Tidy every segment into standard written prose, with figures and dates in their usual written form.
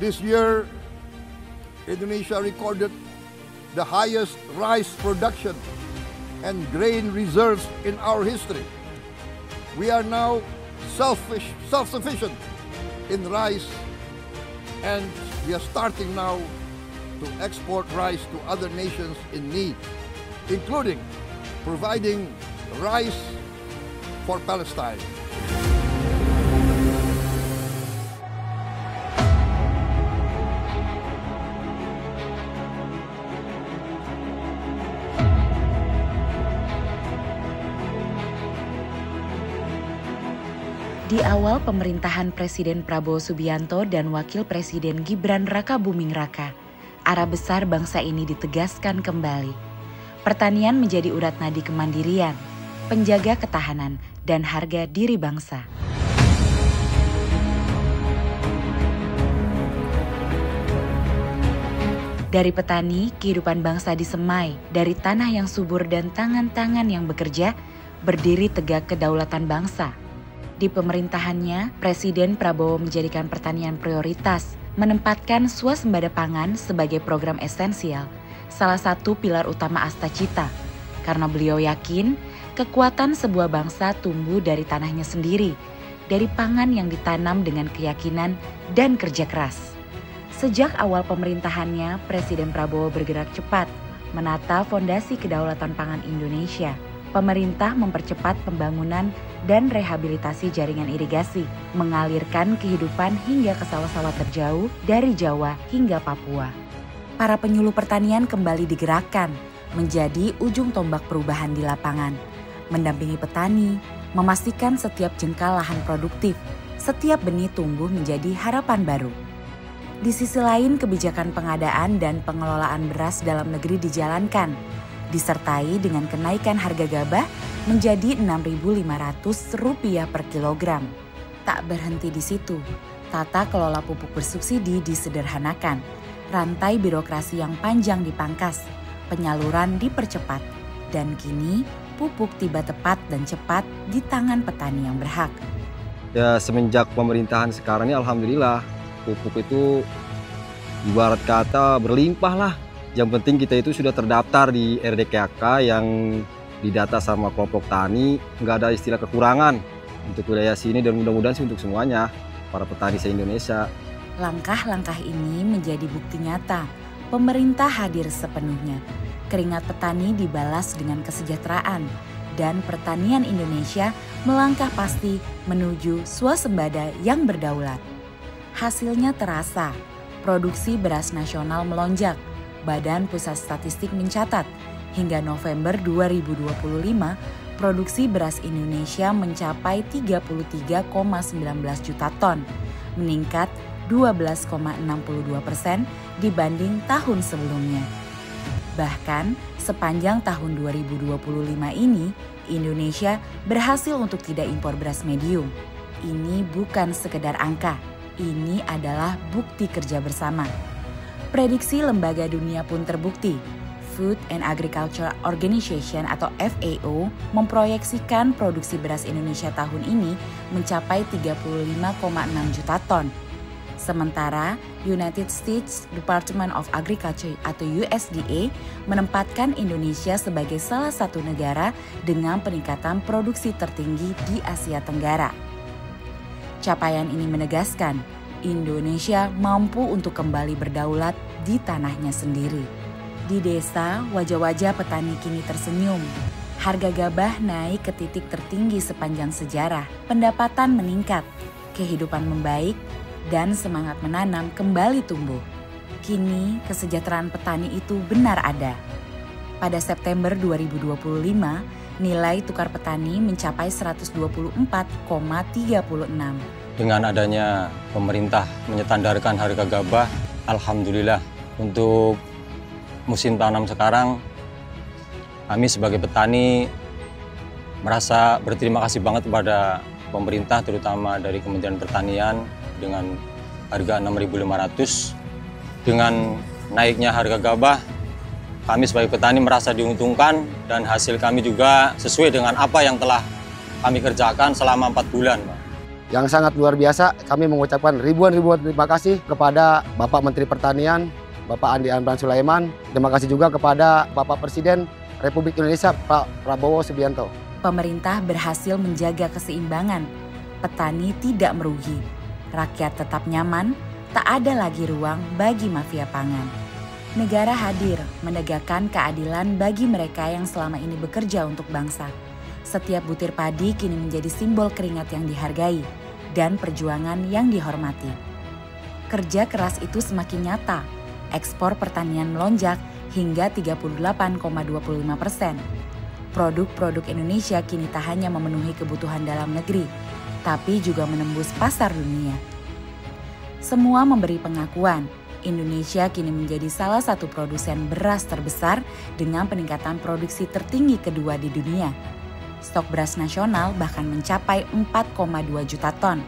This year, Indonesia recorded the highest rice production and grain reserves in our history. We are now self-sufficient in rice, and we are starting now to export rice to other nations in need, including providing rice for Palestine. Di awal pemerintahan Presiden Prabowo Subianto dan Wakil Presiden Gibran Rakabuming Raka, arah besar bangsa ini ditegaskan kembali. Pertanian menjadi urat nadi kemandirian, penjaga ketahanan, dan harga diri bangsa. Dari petani, kehidupan bangsa disemai. Dari tanah yang subur dan tangan-tangan yang bekerja, berdiri tegak kedaulatan bangsa. Di pemerintahannya, Presiden Prabowo menjadikan pertanian prioritas, menempatkan swasembada pangan sebagai program esensial, salah satu pilar utama Astacita, karena beliau yakin kekuatan sebuah bangsa tumbuh dari tanahnya sendiri, dari pangan yang ditanam dengan keyakinan dan kerja keras. Sejak awal pemerintahannya, Presiden Prabowo bergerak cepat, menata fondasi kedaulatan pangan Indonesia. Pemerintah mempercepat pembangunan dan rehabilitasi jaringan irigasi, mengalirkan kehidupan hingga ke sawah-sawah terjauh dari Jawa hingga Papua. Para penyuluh pertanian kembali digerakkan menjadi ujung tombak perubahan di lapangan, mendampingi petani, memastikan setiap jengkal lahan produktif, setiap benih tumbuh menjadi harapan baru. Di sisi lain, kebijakan pengadaan dan pengelolaan beras dalam negeri dijalankan, disertai dengan kenaikan harga gabah menjadi Rp6.500 per kilogram. Tak berhenti di situ, tata kelola pupuk bersubsidi disederhanakan, rantai birokrasi yang panjang dipangkas, penyaluran dipercepat, dan kini pupuk tiba tepat dan cepat di tangan petani yang berhak. Ya, semenjak pemerintahan sekarang ini alhamdulillah pupuk itu ibarat kata berlimpah lah. Yang penting kita itu sudah terdaftar di RDKK yang didata sama kelompok tani, nggak ada istilah kekurangan untuk wilayah sini dan mudah-mudahan sih untuk semuanya, para petani se-Indonesia. Langkah-langkah ini menjadi bukti nyata, pemerintah hadir sepenuhnya. Keringat petani dibalas dengan kesejahteraan, dan pertanian Indonesia melangkah pasti menuju swasembada yang berdaulat. Hasilnya terasa, produksi beras nasional melonjak. Badan Pusat Statistik mencatat, hingga November 2025, produksi beras Indonesia mencapai 33,19 juta ton, meningkat 12,62% dibanding tahun sebelumnya. Bahkan, sepanjang tahun 2025 ini, Indonesia berhasil untuk tidak impor beras medium. Ini bukan sekedar angka, ini adalah bukti kerja bersama. Prediksi lembaga dunia pun terbukti. Food and Agriculture Organization atau FAO memproyeksikan produksi beras Indonesia tahun ini mencapai 35,6 juta ton. Sementara United States Department of Agriculture atau USDA menempatkan Indonesia sebagai salah satu negara dengan peningkatan produksi tertinggi di Asia Tenggara. Capaian ini menegaskan Indonesia mampu untuk kembali berdaulat di tanahnya sendiri. Di desa, wajah-wajah petani kini tersenyum. Harga gabah naik ke titik tertinggi sepanjang sejarah. Pendapatan meningkat, kehidupan membaik, dan semangat menanam kembali tumbuh. Kini, kesejahteraan petani itu benar ada. Pada September 2025, nilai tukar petani mencapai 124,36. Dengan adanya pemerintah menyetandarkan harga gabah, alhamdulillah untuk musim tanam sekarang kami sebagai petani merasa berterima kasih banget kepada pemerintah, terutama dari Kementerian Pertanian dengan harga 6.500. Dengan naiknya harga gabah, kami sebagai petani merasa diuntungkan dan hasil kami juga sesuai dengan apa yang telah kami kerjakan selama 4 bulan, Pak. yang sangat luar biasa. Kami mengucapkan ribuan terima kasih kepada Bapak Menteri Pertanian, Bapak Andi Amran Sulaiman. Terima kasih juga kepada Bapak Presiden Republik Indonesia, Pak Prabowo Subianto. Pemerintah berhasil menjaga keseimbangan. Petani tidak merugi. Rakyat tetap nyaman, tak ada lagi ruang bagi mafia pangan. Negara hadir menegakkan keadilan bagi mereka yang selama ini bekerja untuk bangsa. Setiap butir padi kini menjadi simbol keringat yang dihargai dan perjuangan yang dihormati. Kerja keras itu semakin nyata. Ekspor pertanian melonjak hingga 38,25%. Produk-produk Indonesia kini tak hanya memenuhi kebutuhan dalam negeri, tapi juga menembus pasar dunia. Semua memberi pengakuan, Indonesia kini menjadi salah satu produsen beras terbesar dengan peningkatan produksi tertinggi kedua di dunia. Stok beras nasional bahkan mencapai 4,2 juta ton,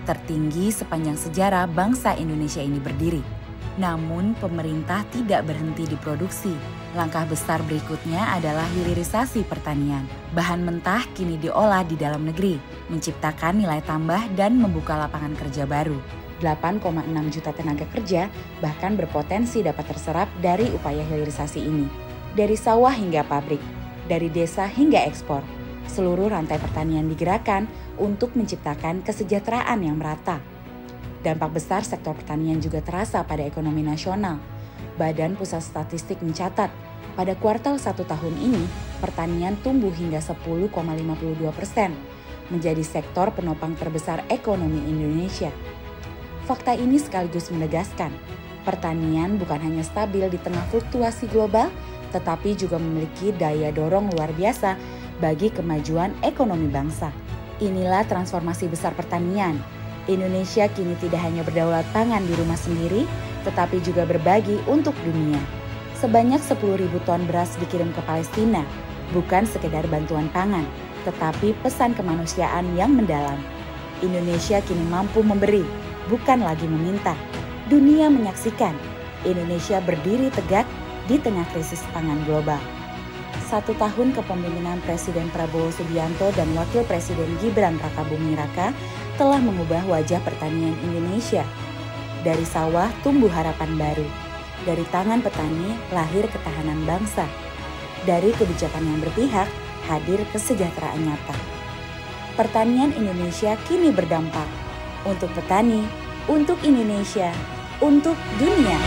tertinggi sepanjang sejarah bangsa Indonesia ini berdiri. Namun pemerintah tidak berhenti di produksi. Langkah besar berikutnya adalah hilirisasi pertanian. Bahan mentah kini diolah di dalam negeri, menciptakan nilai tambah dan membuka lapangan kerja baru. 8,6 juta tenaga kerja bahkan berpotensi dapat terserap dari upaya hilirisasi ini. Dari sawah hingga pabrik, dari desa hingga ekspor, seluruh rantai pertanian digerakkan untuk menciptakan kesejahteraan yang merata. Dampak besar sektor pertanian juga terasa pada ekonomi nasional. Badan Pusat Statistik mencatat, pada kuartal 1 tahun ini, pertanian tumbuh hingga 10,52%, menjadi sektor penopang terbesar ekonomi Indonesia. Fakta ini sekaligus menegaskan, pertanian bukan hanya stabil di tengah fluktuasi global, tetapi juga memiliki daya dorong luar biasa bagi kemajuan ekonomi bangsa. Inilah transformasi besar pertanian. Indonesia kini tidak hanya berdaulat pangan di rumah sendiri, tetapi juga berbagi untuk dunia. Sebanyak 10.000 ton beras dikirim ke Palestina, bukan sekedar bantuan pangan, tetapi pesan kemanusiaan yang mendalam. Indonesia kini mampu memberi, bukan lagi meminta. Dunia menyaksikan Indonesia berdiri tegak di tengah krisis pangan global. 1 tahun kepemimpinan Presiden Prabowo Subianto dan Wakil Presiden Gibran Rakabuming Raka telah mengubah wajah pertanian Indonesia. Dari sawah tumbuh harapan baru. Dari tangan petani lahir ketahanan bangsa. Dari kebijakan yang berpihak hadir kesejahteraan nyata. Pertanian Indonesia kini berdampak untuk petani, untuk Indonesia, untuk dunia.